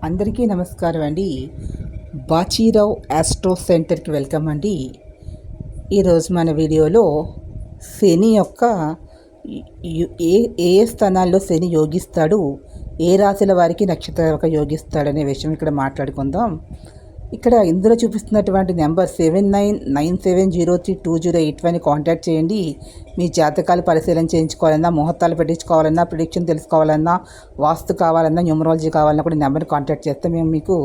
అందరికీ నమస్కారం అండి. బాచీరావు ఆస్ట్రో సెంటర్కి వెల్కమ్ అండి. ఈరోజు మన వీడియోలో శని యొక్క ఏ ఏ స్థానాల్లో శని యోగిస్తాడు, ఏ రాశుల వారికి నక్షత్ర యోగిస్తాడనే విషయం ఇక్కడ మాట్లాడుకుందాం. ఇక్కడ ఇందులో చూపిస్తున్నటువంటి నెంబర్ 7997032081 కాంటాక్ట్ చేయండి. మీ జాతకాలు పరిశీలన చేయించుకోవాలన్నా, ముహూర్తాలు పెట్టించుకోవాలన్నా, ప్రిడిక్షన్ తెలుసుకోవాలన్నా, వాస్తు కావాలన్నా, న్యూమరాలజీ కావాలన్నా కూడా నెంబర్ని కాంటాక్ట్ చేస్తే మేము మీకు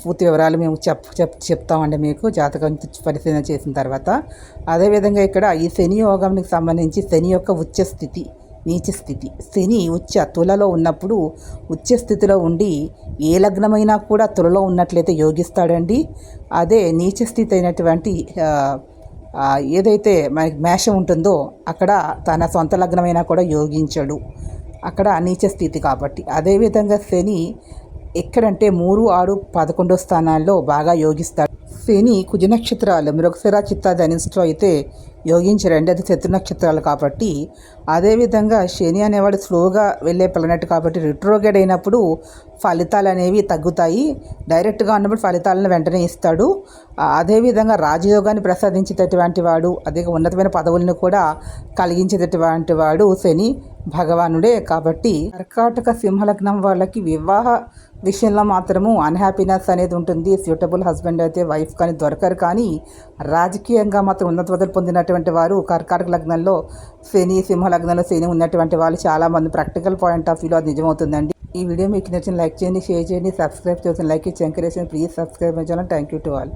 పూర్తి వివరాలు మేము చెప్తామండి. మీకు జాతకం పరిశీలన చేసిన తర్వాత అదేవిధంగా ఇక్కడ ఈ శని యోగానికి సంబంధించి శని యొక్క ఉచ్చ స్థితి, నీచ స్థితి. శని ఉచ్చ తులలో ఉన్నప్పుడు ఉచ్చ స్థితిలో ఉండి ఏ లగ్నమైనా కూడా తులలో ఉన్నట్లయితే యోగిస్తాడండి. అదే నీచ స్థితి అయినటువంటి ఏదైతే మనకి మేషం ఉంటుందో అక్కడ తన సొంత లగ్నమైనా కూడా యోగించడు, అక్కడ నీచ స్థితి కాబట్టి. అదేవిధంగా శని ఎక్కడంటే 3, 6, 11 స్థానాల్లో బాగా యోగిస్తాడు. శని కుజ నక్షత్రాలు మృగశిర, చిత్త, ధనిష్ఠలో అయితే యోగించరండి, అది శత్రు నక్షత్రాలు కాబట్టి. అదేవిధంగా శని అనేవాడు స్లోగా వెళ్ళే ప్లానెట్ కాబట్టి రిట్రోగేడ్ అయినప్పుడు ఫలితాలు అనేవి తగ్గుతాయి. డైరెక్ట్గా ఉన్నప్పుడు ఫలితాలను వెంటనే ఇస్తాడు. అదేవిధంగా రాజయోగాన్ని ప్రసాదించేటటువంటి వాడు, అదే ఉన్నతమైన పదవులను కూడా కలిగించేటటువంటి వాడు శని భగవానుడే కాబట్టి. కర్కాటక సింహలగ్నం వాళ్ళకి వివాహ విషయంలో మాత్రము అన్హ్యాపీనెస్ అనేది ఉంటుంది. సూటబుల్ హస్బెండ్ అయితే వైఫ్ కానీ దొరకరు. కానీ రాజకీయంగా మాత్రం ఉన్నత పదవులు పొందినటువంటి వారు కర్కాటక లగ్నంలో శని, సింహ లగ్నంలో శని ఉన్నటువంటి వాళ్ళు చాలామంది ప్రాక్టికల్ పాయింట్ ఆఫ్ వ్యూలో అది నిజమవుతుందండి. ఈ వీడియో మీకు నచ్చిన లైక్ చేయండి, షేర్ చేయండి, సబ్స్క్రైబ్ చేసిన లైక్ ఇచ్చి ఎంకరేజ్ చేయండి. Please subscribe my channel. Thank you to all.